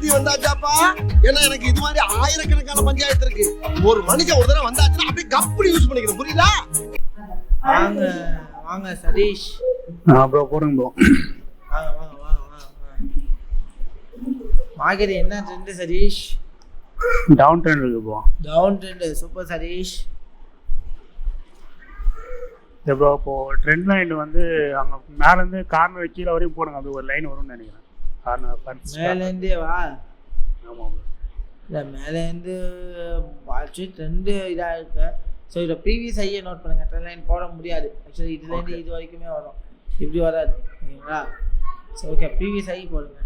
புத்தி வந்தாச்சாப்பா. ஏன்னா எனக்கு இது மாதிரி ஆயிரக்கணக்கான பஞ்சாயத்து இருக்கு. ஒரு மனுஷன் ஒரு தடவை வந்தாச்சுன்னா அப்படியே கப்படி யூஸ் பண்ணிக்கணும், புரியுதா? வாங்க வாங்க சதீஷ். ப்ரோ போடுங்க ப்ரோ. வாங்க வாங்க வாங்க வாங்க. மார்க்கெட் என்ன ட்ரெண்ட் சதீஷ்? டவுன் ட்ரெண்ட் இருக்கு bro. Down trend. Super Sathish. Bro இப்போ ட்ரெண்ட் லைன் வந்து அங்கே மேலேருந்து கார்னர் கீழே வரையும் போடுங்க. அப்படி ஒரு லைன் வரும்னு நினைக்கிறேன். கார்னர் மேலேருந்தே வா. ஆமாம் ப்ரோ. இல்லை மேலேருந்து வாட்சி ட்ரெண்டு இதாக இருக்கு. ஸோ இதில் ப்ரீவியஸ் ஐயே நோட் பண்ணுங்கள். ட்ரெண்ட் லைன் போட முடியாது ஆக்சுவலி. இதுலேருந்து இது வரைக்குமே வரும், இப்படி வராது, ஓகேங்களா? ஸோ ஓகே, ப்ரீவியஸ் ஐ போடுங்க.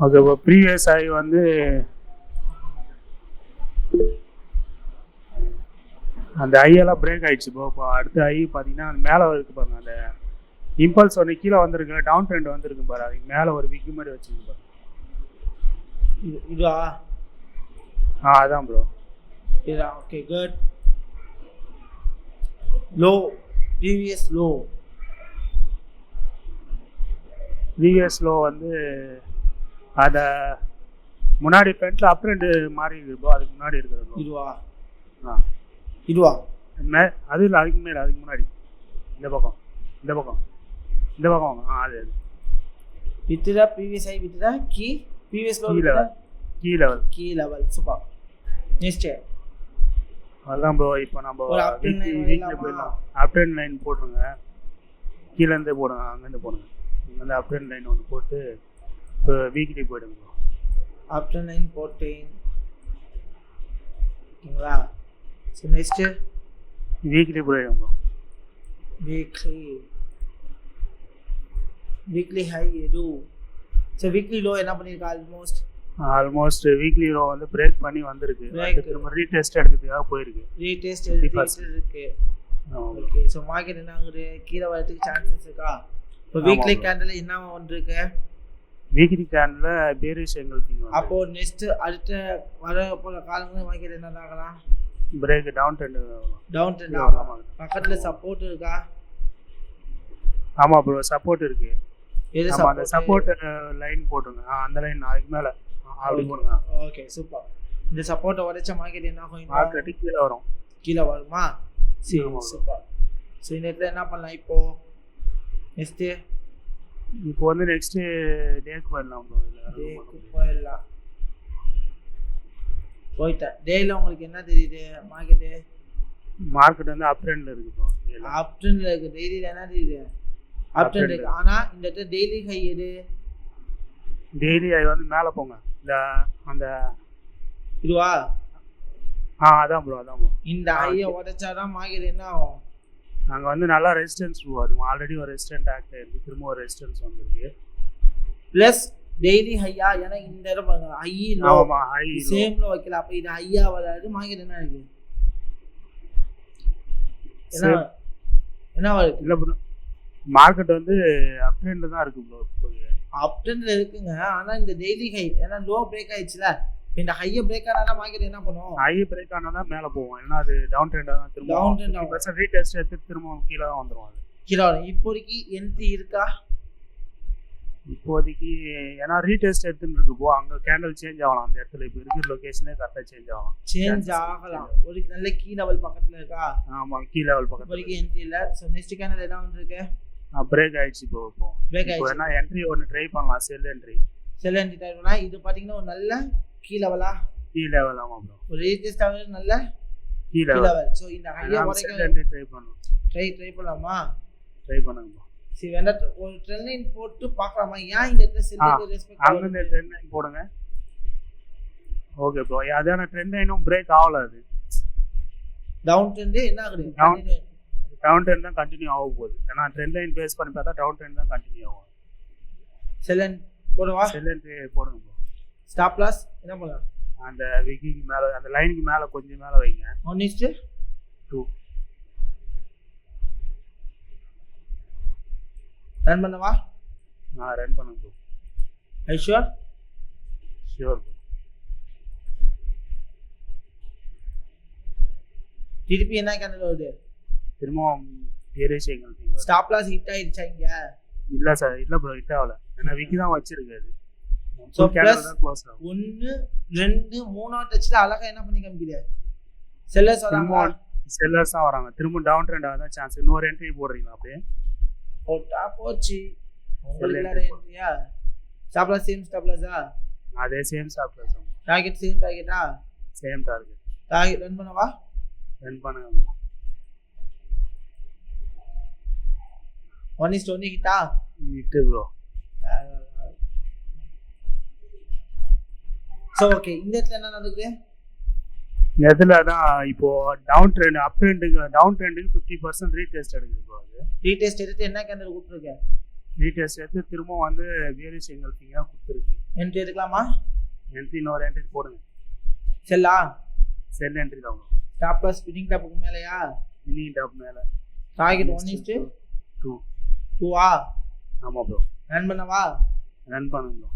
ஓகே இப்போ ப்ரீவியஸ் ஐ வந்து அந்த ஐயெல்லாம் பிரேக் ஆகிடுச்சு ப்ரோ. இப்போ அடுத்த ஐ பார்த்தீங்கன்னா அந்த மேலே இருக்கு பாருங்க. அந்த இம்பல்ஸ் ஒன்று கீழே வந்துருக்கு, டவுன் ட்ரெண்ட் வந்துருக்கு பாரு. அதுக்கு மேலே ஒரு விக்கு மாதிரி வச்சுருக்கு பாரு. இதுவா? அதான் ப்ரோ. இதுதான். Okay good. Low, previous low. Previous low வந்து அதை முன்னாடி ஃப்ரண்ட்டில் அப் ட்ரெண்டு மாறி இருக்கு ப்ரோ. அதுக்கு முன்னாடி இருக்கிறது இதுவா? இதுவா? அது இல்லை, அதுக்கு மேலே, அதுக்கு முன்னாடி இந்த பக்கம் அது வித்துடா. ப்ரீவியஸ் ஐ வித்துடா. Previous low key level. Super. Next அதுதான் ப்ரோ. இப்போ நம்ம வீக்லி போயிடலாம். அப் ட்ரெண்ட் லைன் போட்டுருங்க. கீழேருந்தே போடுங்க, அங்கேருந்து போடுங்க. அந்த அப் ட்ரெண்ட் லைன் ஒன்று போட்டு இப்போ வீக்லி போயிடுங்க ப்ரோ. அப் ட்ரெண்ட் லைன் போட்டேன், ஓகேங்களா? ஸோ நெக்ஸ்ட்டு வீக்லி போயிடுங்க ப்ரோ. வீக்லி ஹை எது? ஸோ வீக்லி லோ என்ன பண்ணியிருக்கா? ஆல்மோஸ்ட் வீக்லி லோ வந்து பிரேக் பண்ணி வந்திருக்கு. திரும்ப ரீடெஸ்ட் எடுக்கிறதுக்காக போயிருக்கு. ரீடெஸ்ட் இருக்கு. ஓகே, ஸோ மார்க்கெட் என்ன ஆகுது? கீழே வரதுக்கு சான்சஸ் இருக்கா? இப்போ வீக்லி கேண்டில் என்ன ஒன்று இருக்கு? வீக்லி கேண்டில் பேரிஷ் எங்களுக்கு. அப்போ நெக்ஸ்ட் அடுத்த வர போகிற காலங்களில் மார்க்கெட் என்ன ஆகலாம்? பிரேக் டவுன் ட்ரெண்ட் ஆகலாம். பக்கத்தில் சப்போர்ட் இருக்கா? ஆமாம் ப்ரோ, சப்போர்ட் இருக்கு. அந்த சப்போர்ட் லைன் போட்டுருங்க. அந்த லைன் அதுக்கு மேலே அப்படி போடுங்க. Okay super. இந்த சப்போர்ட்டை உடைச்ச மார்க்கெட் என்ன ஆகும்? மார்க்கெட் கீழே வரும். கீழே வருமா? சரி சூப்பர். ஸோ இந்த இடத்துல என்ன பண்ணலாம்? இப்போ வந்து நெக்ஸ்ட் டேக்கு போயிடலாம் ப்ரோ. போயிடலாம். போயிட்டேன். டேயில் உங்களுக்கு என்ன தெரியுது? மார்க்கெட் வந்து அப் ட்ரெண்ட்ல இருக்கு ப்ரோ. அப் ட்ரெண்ட்ல இருக்கு. டெய்லியில் என்ன தெரியுது? அப் ட்ரெண்ட் இருக்கு. ஆனால் இந்த இடத்துல டெய்லி ஹை எது? டெய்லி ஹை வந்து மேலே போங்க. இந்த அந்த இதுவா? அதான் ப்ரோ. இந்த ஹையை உடைச்சாதான் மார்க்கெட் என்ன ஆகும்? நாங்கள் வந்து நல்லா ரெசிஸ்டன்ஸ் ப்ரோ. அது ஆல்ரெடி ஒரு ரெசிஸ்டன்ட் ஆக்ட் ஆயிருக்கு. திரும்ப ஒரு ரெசிஸ்டன்ஸ் வந்துருக்கு. ப்ளஸ் டெய்லி ஹையா? ஏன்னா இந்த இடம் பாருங்க, ஹை லோ சேம்ல வைக்கல. அப்போ இது ஹையா வராது. மார்க்கெட் என்ன இருக்கு? என்ன வருது? இல்லை ப்ரோ, மார்க்கெட் வந்து அப் ட்ரெண்ட்ல தான் இருக்கு ப்ரோ. அப் ட்ரெண்ட்ல இருக்குங்க. ஆனால் இந்த டெய்லி ஹை ஏன்னா லோ பிரேக் ஆயிடுச்சுல. இந்த ஹையை பிரேக் ஆனால் மார்க்கெட் என்ன பண்ணும்? ஹை பிரேக் ஆனால் தான் மேலே போவோம். ஏன்னா அது டவுன் ட்ரெண்டாக தான் திரும்ப டவுன் ட்ரெண்ட் ஆகும். ரீடெஸ்ட் எடுத்து திரும்ப கீழே தான் வந்துடும். அது கீழே வரும். இப்போதைக்கு என்ட்ரி இருக்கா? இப்போதைக்கு ஏன்னா ரீடெஸ்ட் எடுத்துன்னு இருக்கு போ. அங்கே கேண்டில் சேஞ்ச் ஆகலாம். அந்த இடத்துல இப்போ இருக்கிற லொக்கேஷனே கரெக்டாக சேஞ்ச் ஆகலாம். ஒரு நல்ல கீ லெவல் பக்கத்தில் இருக்கா? ஆமாம், கீ லெவல் பக்கத்தில். இப்போதைக்கு என்ட்ரி இல்லை. ஸோ நெக்ஸ்ட் கேண்டில் என்ன வந்துருக்கு? பிரேக் ஆயிடுச்சு இப்போ. பிரேக் ஆயிடுச்சு. ஏன்னா என்ட்ரி ஒன்று ட்ரை பண்ணலாம். செல் என்ட்ரி ட்ரை பண்ணலாம். இது பார்த்தீங்கன்னா ஒரு நல்ல கீ லெவலா? Key level. ஆமாம் ப்ரோ. ஒரு ரீடெஸ்ட் ஆகுது நல்ல கீ லெவல். ஸோ இந்த ஹையை உடைக்க ட்ரை பண்ணலாம். ட்ரை பண்ணலாமா? ட்ரை பண்ணுங்க ப்ரோ. சரி, வேணா ஒரு ட்ரெண்ட் லைன் போட்டு பார்க்கலாமா? ஏன் இந்த இடத்துல செல்லுக்கு ரெஸ்பெக்ட் அங்க இந்த ட்ரெண்ட் லைன் போடுங்க. Okay bro. அதான ட்ரெண்ட் லைனும் பிரேக் ஆகல. அது டவுன் ட்ரெண்ட் என்ன ஆகுது? டவுன் ட்ரெண்ட் தான் கண்டினியூ ஆக போகுது. ஏன்னா ட்ரெண்ட் லைன் பேஸ் பண்ணி பார்த்தா டவுன் ட்ரெண்ட் தான் கண்டினியூ ஆகும். செல்லன் போடுவா? செல்லன் போடுங்க ப்ரோ. ஸ்டாப் லாஸ் என்ன பண்ணலாம்? அந்த விக்கிக்கு மேலே, அந்த லைனுக்கு மேலே கொஞ்சம் மேலே வைங்க. 1:2 ரன் பண்ணவா? ரன் பண்ணுங்க ப்ரோ. ஐ ஷூர்? Sure bro. திருப்பி என்ன கேண்டில் வருது? திரும்பவும் ஏரியா எங்களுக்கு ஸ்டாப் லாஸ் ஹிட் ஆயிடுச்சா? இங்க இல்லை சார். இல்லை ப்ரோ, ஹிட் ஆகல. ஏன்னா விக்கி தான் வச்சிருக்கு. அது ஸோ ப்ளஸ் க்ளோஸ் ஆகும். 1 2 3 டச்சில் அழகாக என்ன பண்ணி காமிக்குது செல்லர்ஸ் வராங்க. செல்லர்ஸ் தான் வராங்க. திரும்ப டவுன் ட்ரெண்ட் ஆக தான் சான்ஸ். இன்னொரு என்ட்ரி போடுறீங்களா? அப்படியே போட்டா போச்சு. உங்களுக்கு எல்லாரும் என்ட்ரியா? ஸ்டாப்லாஸ் சேம் ஸ்டாப்லாஸா? அதே சேம் ஸ்டாப்லாஸ். டார்கெட் சேம் டார்கெட்டா? Same target. டார்கெட் ரன் பண்ணவா? ரன் பண்ணுங்க. 1:1 ஹிட்டா? Hit bro. ஸோ ஓகே, இந்த இடத்துல என்ன நடக்குது? இந்த இடத்துல தான் இப்போ டவுன் ட்ரெண்ட் அப் ட்ரெண்டுக்கு டவுன் ட்ரெண்டுக்கு 50% ரீடெஸ்ட் எடுக்குது ப்ரோ. அது ரீடெஸ்ட் எடுத்து என்ன கேண்டல் கொடுத்துருக்கேன்? ரீடெஸ்ட் எடுத்து திரும்ப வந்து வேரியஸ் எங்கல்ஃபிங்கா கொடுத்துருக்கு. என்ட்ரி எடுக்கலாமா? என்ட்ரி இன்னொரு என்ட்ரி போடுங்க. செல்லா? செல் என்ட்ரி தான் ப்ரோ. டாப் லாஸ் ஸ்பின்னிங் டாப்புக்கு மேலயா? ஸ்பின்னிங் டாப் மேல. டார்கெட் 1:2 2ஆ? ஆமா ப்ரோ. ரன் பண்ணவா? ரன் பண்ணுங்க ப்ரோ.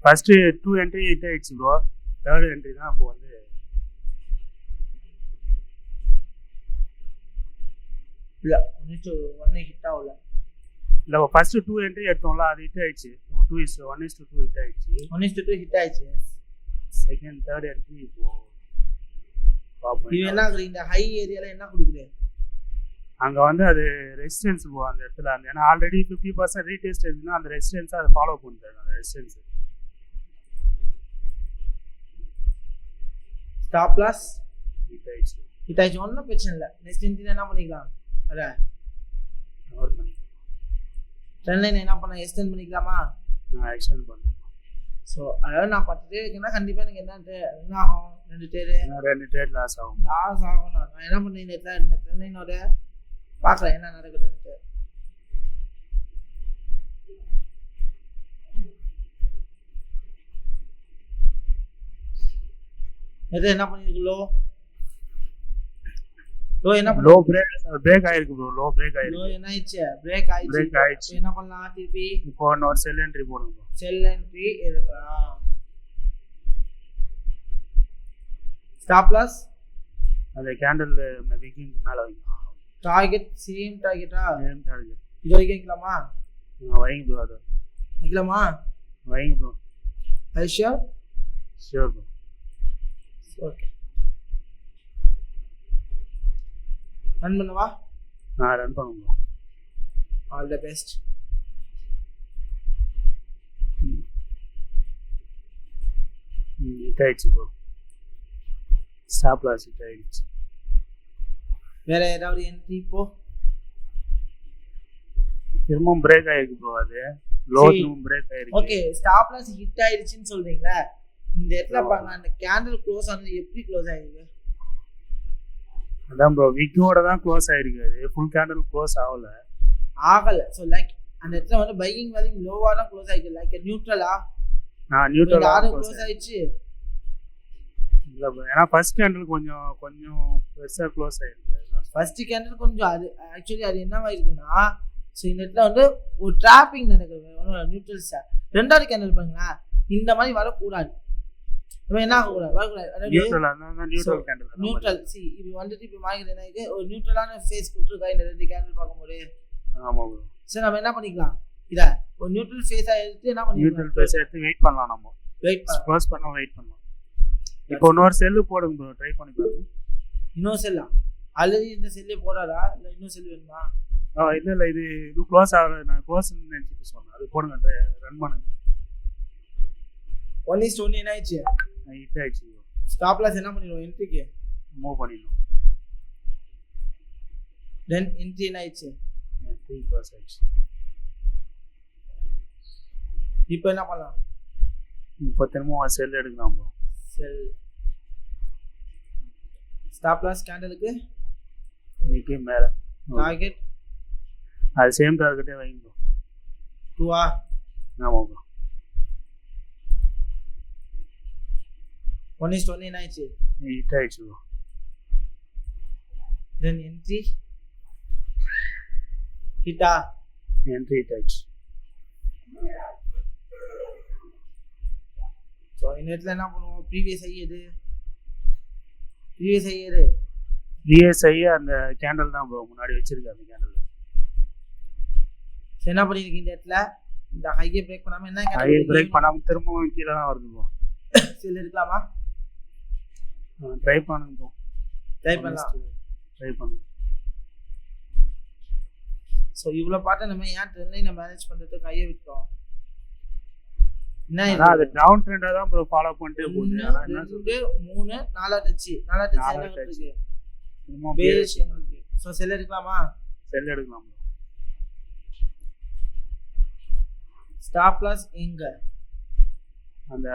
ஃபர்ஸ்ட் 2 என்ட்ரி ஹிட் ஆயிடுச்சு ப்ரோ. தேர்ட் என்ட்ரி தான் அப்போ வந்து இல்ல 1:1 ஹிட் ஆகல. இல்ல ஃபர்ஸ்ட் 2 என்ட்ரி எடுத்தோம்ல, அது ஹிட் ஆயிடுச்சு. 1:2 ஹிட் ஆயிடுச்சு. 1:2 ஹிட் ஆயிடுச்சு. செகண்ட் தேர்ட் என்ட்ரி இப்போ பாப்போம். இது என்ன ஆகுது? இந்த ஹை ஏரியால என்ன கொடுக்குது? அங்க வந்து அது ரெசிஸ்டன்ஸ் போ அந்த இடத்துல. அந்த ஏன்னா ஆல்ரெடி 50% ரீடெஸ்ட் இருக்குன்னா அந்த ரெசிஸ்டன்ஸை அதை ஃபாலோ பண்ணுறாங்க. அந்த ரெசிஸ்டன்ஸ் ஸ்டாப் லாஸ் ஹிட் ஆயிடுச்சு. ஒன்றும் பிரச்சனை இல்லை. நெக்ஸ்ட் என்ட்ரி என்ன பண்ணிக்கலாம்? அதை கவர் பண்ணிக்கலாம். ட்ரெண்ட் லைன் என்ன பண்ண எக்ஸ்டெண்ட் பண்ணிக்கலாமா? நான் எக்ஸ்டெண்ட் பண்ணுறேன். ஸோ அதாவது நான் 10 ட்ரேட் இருக்குன்னா கண்டிப்பாக எனக்கு என்ன ஆகும்? 2 ட்ரேட் லாஸ் ஆகும். நான் என்ன பண்ணேன்? இந்த ட்ரெண்ட் லைனோட பார்க்கலாம் என்ன நடக்குதுன்ட்டு. எது என்ன பண்ணிருக்கு? லோ என்ன லோ பிரேக் ஆயிருக்கு ப்ரோ. லோ பிரேக் ஆயிருக்கு. லோ என்ன ஆயிடுச்சு? பிரேக் ஆயிடுச்சு. என்ன பண்ணலாம்? திருப்பி இப்போ ஒரு செல் என்ட்ரி போடுங்க ப்ரோ. செல் என்ட்ரி எடுக்கலாம். ஸ்டாப் லாஸ் அந்த கேண்டில் வீக்கிங் மேல வைக்கலாம். டார்கெட் சேம் டார்கெட்டா? Same target. இது வரைக்கும் வைக்கலாமா? வைங்க ப்ரோ. அது வைக்கலாமா? வைங்க ப்ரோ. ஐஷா ஷூர் ப்ரோ. ஓகே, ரன் பண்ணவா? நான் ரன் பண்ணுங்க. All the best. ஹிட் ஆயிடுச்சு ப்ரோ. ஸ்டாப் லாஸ் ஹிட் ஆயிடுச்சு. வேற ஏதாவது என்ட்ரி இப்போ? திரும்பவும் பிரேக் ஆயிருக்கு ப்ரோ. அது லோ திரும்ப பிரேக் ஆயிருக்கு. ஓகே, ஸ்டாப் லாஸ் ஹிட் ஆயிடுச்சுன்னு சொல்றீங்களா? இந்த இடத்துல பாருங்க, அந்த கேண்டில் க்ளோஸ் ஆனது எப்படி க்ளோஸ் ஆயிருக்கு? அதான் ப்ரோ, விக்கோட தான் க்ளோஸ் ஆயிருக்கு. அது ஃபுல் கேண்டில் க்ளோஸ் ஆகல. ஸோ லைக் அந்த இடத்துல வந்து பையிங் வேல்யூ லோவா தான் க்ளோஸ் ஆயிருக்கு. லைக் நியூட்ரலா? நியூட்ரலா க்ளோஸ் ஆயிடுச்சு. இல்ல ப்ரோ, ஏன்னா ஃபர்ஸ்ட் கேண்டில் கொஞ்சம் பெருசா க்ளோஸ் ஆயிருக்கு. ஃபர்ஸ்ட் கேண்டில் கொஞ்சம் அது ஆக்சுவலி அது என்னவாயிருக்குன்னா, ஸோ இந்த இடத்துல வந்து ஒரு டிராப்பிங் நடக்குது நியூட்ரல்ஸ். ரெண்டாவது கேண்டில் பாருங்க, இந்த மாதிரி வரக்கூடாது. என்ன ஆகக்கூடாது? வரக்கூடாது. நியூட்ரல் சி இப்போ வந்துட்டு இப்போ வாங்கிட்டு என்ன இருக்கு? ஒரு நியூட்ரலான ஃபேஸ் கொடுத்துருக்கா இந்த 2 கேண்டில் பார்க்கும்போது. ஆமா ப்ரோ. சரி, நம்ம என்ன பண்ணிக்கலாம்? இதை ஒரு நியூட்ரல் ஃபேஸா எடுத்து என்ன பண்ணிக்கலாம்? நியூட்ரல் ஃபேஸ் எடுத்து வெயிட் பண்ணலாம். நம்ம க்ளோஸ் பண்ண வெயிட் பண்ணலாம். இப்போ இன்னொரு செல்லு போடுங்க ப்ரோ, ட்ரை பண்ணி பாருங்க. இன்னொரு செல்லா? ஆல்ரெடி இந்த செல்லே போடாதா? இல்லை இன்னொரு செல் வேணுமா? இல்லை இது க்ளோஸ் ஆகல. நான் க்ளோஸ் நினச்சிட்டு சொன்னேன். அது போடுங்க, ரன் பண்ணுங்க. 1:1 என்ன ஆயிடுச்சு? ஹிட் ஆயிடுச்சு. ஸ்டாப் லாஸ் என்ன பண்ணிடுவோம்? என்ட்ரிக்கு மூவ் பண்ணிடணும். தென் என்ட்ரி என்ன ஆயிடுச்சு? என்ட்ரி க்ளோஸ் ஆயிடுச்சு. இப்போ என்ன பண்ணலாம்? இப்போ திரும்ப செல் எடுக்கலாம் ப்ரோ. செல் ஸ்டாப் லாஸ் கேண்டலுக்கு இதுக்கு மேலே டார்கெட் அது சேம் டார்கெட்டே வைங்க ப்ரோ. 2ஆ? ஆமாம் ப்ரோ. 1:1 என்ன ஆயிடுச்சு? ஹிட் ஆயிடுச்சு ப்ரோ. தென் என்ட்ரி ஹிட்டா? என்ட்ரி ஹிட் ஆயிடுச்சு. ஸோ இந்த இடத்துல என்ன பண்ணுவோம்? ப்ரீவியஸ் ஹை எது? பிஎஸ்ஐ அந்த கேண்டல் தான் ப்ரோ முன்னாடி வச்சிருக்கேன். அந்த கேண்டல் என்ன பண்ணிருக்கீங்க இந்த இடத்துல? இந்த ஹையை பிரேக் பண்ணாம என்ன ஹை பிரேக் பண்ணாம திரும்பவும் கீழே தான் வருது ப்ரோ. செல் எடுக்கலாமா? ட்ரை பண்ணுங்க ப்ரோ. ட்ரை பண்ணலாம். ட்ரை பண்ணுங்க. ஸோ இவ்வளோ பாட்டை நம்ம ஏன் ட்ரெண்ட் லைனை மேனேஜ் பண்ணுறதுக்கு கையை விட்டோம்? என்ன அது டவுன் ட்ரெண்டாக தான் ப்ரோ ஃபாலோ பண்ணிட்டே போகுது. 2 3 4 டச்சு இருக்கு. பேஸ் இருக்கு. ஸோ செல் எடுக்கலாமா? செல் எடுக்கலாம் ப்ரோ. ஸ்டாப் லாஸ் எங்க? அந்த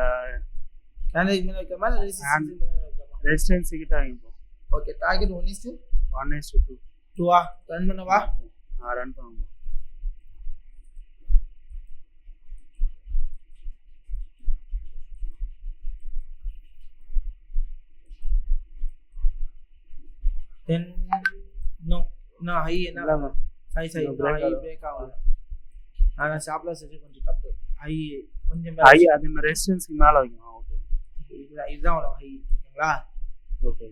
கேண்டலுக்கு மேல வைக்கலாமா இல்ல ரெசிஸ்டன்ஸ் மேல வைக்கலாமா? ரெசிஸ்டன்ஸ் கிட்ட வைங்க ப்ரோ. Okay, target 1:2. 2 ரன் பண்ணவா? ரன் பண்ணுங்க. தென் நோ ஹை என்ன ஹை பிரேக் ஆகல. ஆனா ஸ்டாப் லாஸ் வச்சு கொஞ்சம் தப்பு. ஹை கொஞ்சம் ஹை அது ரெசிஸ்டன்ஸ்க்கு மேல வைக்கணும். ஓகே, இதுதான் அவ்வளோ ஹை. ஓகேங்களா? ஓகே.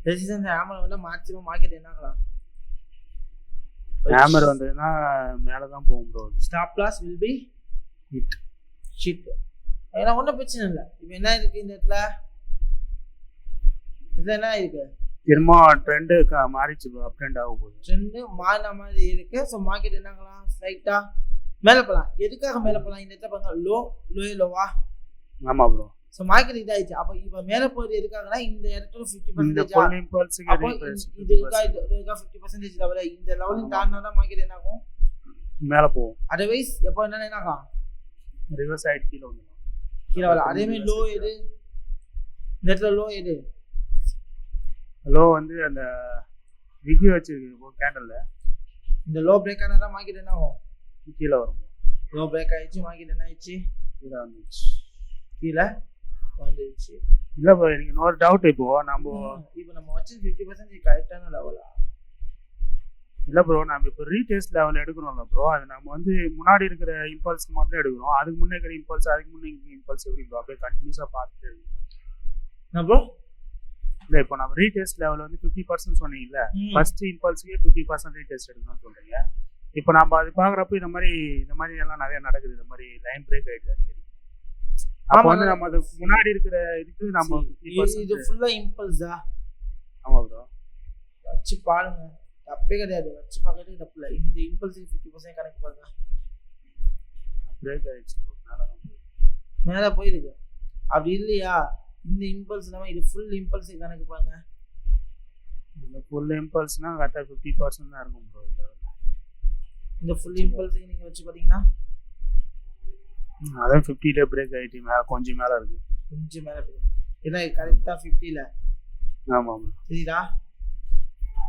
ரெசிஸ்டன்ஸ் ஹேமர் வந்து மேக்ஸிமம் மார்க்கெட் என்ன ஆகலாம்? ஹேமர் வந்ததுன்னா மேல தான் போகும் bro. Stop loss will be hit. ஏன்னா ஒன்றும் பிரச்சனை இல்லை. இப்போ என்ன இருக்கு இந்த இடத்துல? இதில் என்ன இருக்கு? திரும்ப ட்ரெண்டு மாறிச்சு ப்ரோ. அப் ட்ரெண்ட் ஆக போகுது. ட்ரெண்டு மாறின மாதிரி இருக்கு. ஸோ மார்க்கெட் என்ன ஆகலாம்? ஸ்லைட்டா மேலே போகலாம். எதுக்காக மேலே போகலாம்? இந்த இடத்துல பாருங்க, லோவா? ஆமா ப்ரோ. ஸோ மார்க்கெட் இதாயிடுச்சு. அப்போ இப்போ மேலே போகிறது எதுக்காகனா இந்த இடத்துல 50% அப்போ இது இருக்கா 50% லெவல இந்த லெவலில் தாண்டினா தான் மார்க்கெட் என்ன ஆகும்? மேலே போகும். அதர்வைஸ் எப்போ என்ன ஆகும்? ரிவர்ஸ் ஆயிட்டு கீழே வந்துடும். கீழே வரல. அதே மாதிரி லோ எது? இந்த இடத்துல லோ எது? லோ வந்து அந்த விக்கி வச்சிருக்கு கேண்டல்ல. இந்த லோ பிரேக் ஆனால் தான் மார்க்கெட் என்ன ஆகும்? கீழே வரும். லோ பிரேக் ஆயிடுச்சு. மார்க்கெட் என்ன ஆயிடுச்சு? கீழே வந்துச்சு. கீழே வந்துச்சு. இல்லை ப்ரோ, எனக்கு இன்னொரு டவுட். இப்போ நம்ம வச்சு 50% கரெக்டான லெவலா? இல்லை ப்ரோ, நம்ம இப்போ ரீடெஸ்ட் லெவல் எடுக்கணும்ல ப்ரோ. அது நம்ம வந்து முன்னாடி இருக்கிற இம்பல்ஸ்க்கு மட்டும் எடுக்கிறோம். அதுக்கு முன்னே இருக்கிற இம்பல்ஸ், அதுக்கு முன்னே இம்பல்ஸ் எப்படி ப்ரோ அப்படியே கண்டினியூஸாக பார்த்துட்டு எடுக்கணும் ப்ரோ? இல்லை, இப்போ நம்ம ரீடெஸ்ட் லெவல் வந்து 50% சொன்னீங்கல்ல, ஃபர்ஸ்ட் இம்பல்ஸுக்கே 50% ரீடெஸ்ட் எடுக்கணும்னு சொல்றீங்க. இப்போ நம்ம அது பார்க்குறப்ப இந்த மாதிரி எல்லாம் நிறைய நடக்குது. இந்த மாதிரி லைன் பிரேக் ஆயிடுது அடிக்கடி. அப்போ வந்து நம்ம அது முன்னாடி இருக்கிற இதுக்கு நம்ம இது ஃபுல்லா இம்பல்ஸா? ஆமா ப்ரோ, வச்சு பாருங்க, தப்பே கிடையாது. வச்சு பார்க்கறதுக்கு தப்பு இல்லை. இந்த இம்பல்ஸுக்கு 50% கணக்கு பாருங்க. பிரேக் ஆயிடுச்சு, மேலே போயிருக்கு. அப்படி இல்லையா இந்த இம்பல்ஸ் இல்லாமல் இது ஃபுல் இம்பல்ஸுக்கு கணக்கு பாருங்க. இந்த ஃபுல் இம்பல்ஸ்னா கரெக்டாக 50% தான் இருக்கும் ப்ரோ. இந்த ஃபுல் இம்பல்ஸுக்கு நீங்கள் வச்சு பார்த்தீங்கன்னா அதான் 50ல பிரேக் ஆகிட்டு மேலே கொஞ்சம் மேலே இருக்கு. கொஞ்சம் மேலே இருக்கு. ஏன்னா கரெக்டாக 50ல. ஆமாம் சரிதா?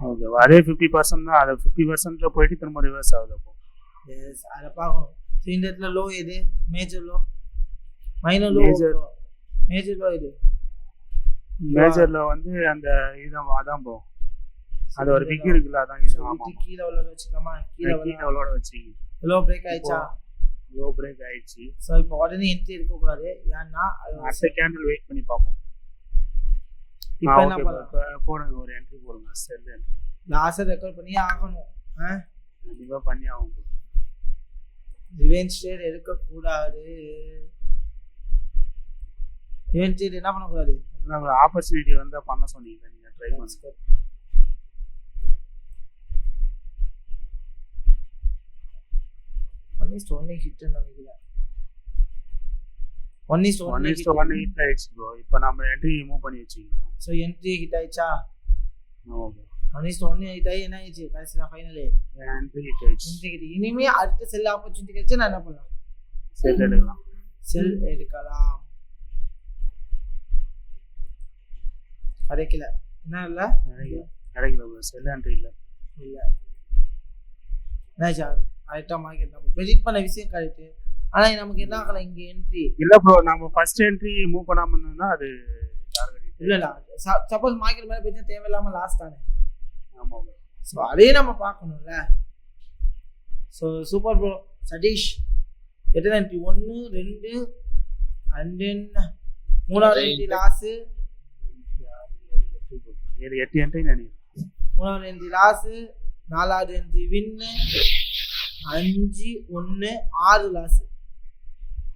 ஓகே, அதே 50% தான். அதை 50%ல போயிட்டு திரும்ப ரிவர்ஸ் ஆகுது. அப்போ எஸ், அதை பார்க்கணும். ஸோ இந்த இடத்துல லோ எது? Major low, minor low, major low எது? மேஜர்ல வந்து அந்த இதுதான் அதான் போ. அது ஒரு பிக் இருக்குல்ல, அதான் இது. ஆமா, கீழ உள்ளத வச்சுக்கலாமா? கீழ உள்ளோட வச்சீங்க. லோ பிரேக் ஆயிச்சா? லோ பிரேக் ஆயிடுச்சு. சோ இப்போ உடனே என்ட்ரி எடுக்க கூடாது. ஏன்னா அடுத்த கேண்டில் வெயிட் பண்ணி பாப்போம். இப்போ என்ன பண்ணலாம்? போடுங்க, ஒரு என்ட்ரி போடுங்க. செல் என்ட்ரி லாஸ்ட் ரெக்கார்ட் பண்ணி ஆகணும். கண்டிப்பா பண்ணி ஆகணும். ரிவெஞ்ச் ட்ரேட் எடுக்க கூடாது. ரிவெஞ்ச் ட்ரேட் என்ன பண்ண கூடாது? நம்ம ஆப்பர்ச்சுனிட்டி வந்தா பண்ண சொன்னீங்க, நீங்க ட்ரை பண்ணுங்க. ஒன் ஹிட் நினைக்கிறேன். 1:1 ஹிட் ஆயிடுச்சு ப்ரோ. இப்போ நம்ம என்ட்ரி மூவ் பண்ணி வச்சிருக்கோம். சோ என்ட்ரி ஹிட் ஆயிச்சா? ஓகே, 1:1 ஹிட் ஆயி என்ன ஆயிச்சு? கடைசில ஃபைனலே என்ட்ரி ஹிட் ஆயிடுச்சு. இனிமே அடுத்த செல் ஆப்பர்ச்சுனிட்டி கிடைச்சா நான் என்ன பண்ணலாம்? செல் எடுக்கலாம். செல் எடுக்கலாம். கிடைக்கல. என்ன இல்ல? கிடைக்கல ப்ரோ, செல் என்ட்ரி இல்ல. என்னாச்சா? கரெக்டா மார்க்கெட் நம்ம ப்ரெடிக்ட் பண்ண விஷயம் கரெக்ட். ஆனா நமக்கு என்ன ஆகல இங்க என்ட்ரி இல்ல ப்ரோ. நம்ம ஃபர்ஸ்ட் என்ட்ரி மூவ் பண்ணாம இருந்தோம்னா அது டார்கெட் இல்ல. சப்போஸ் மார்க்கெட் மேல போய் தேவையில்லாம லாஸ்ட் ஆனே. ஆமா ப்ரோ. சோ அதே நம்ம பார்க்கணும்ல. So super bro Sathish. எத்தனை என்ட்ரி? 1 2 and then மூணாவது என்ட்ரி லாஸு, 8 என்ட்ரி நினைக்கிறேன். மூணாவது என்ட்ரி லாஸு, நாலாவது என்ட்ரி வின்னு, 5 1 6 லாஸு.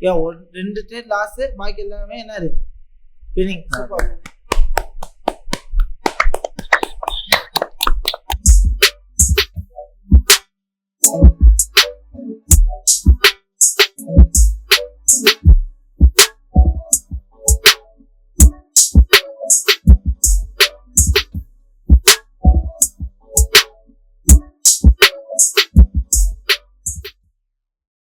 ஏன் 2 ட்ரேட் லாஸு, பாக்கி எல்லாமே என்னது வின்னிங். சூப்பர்.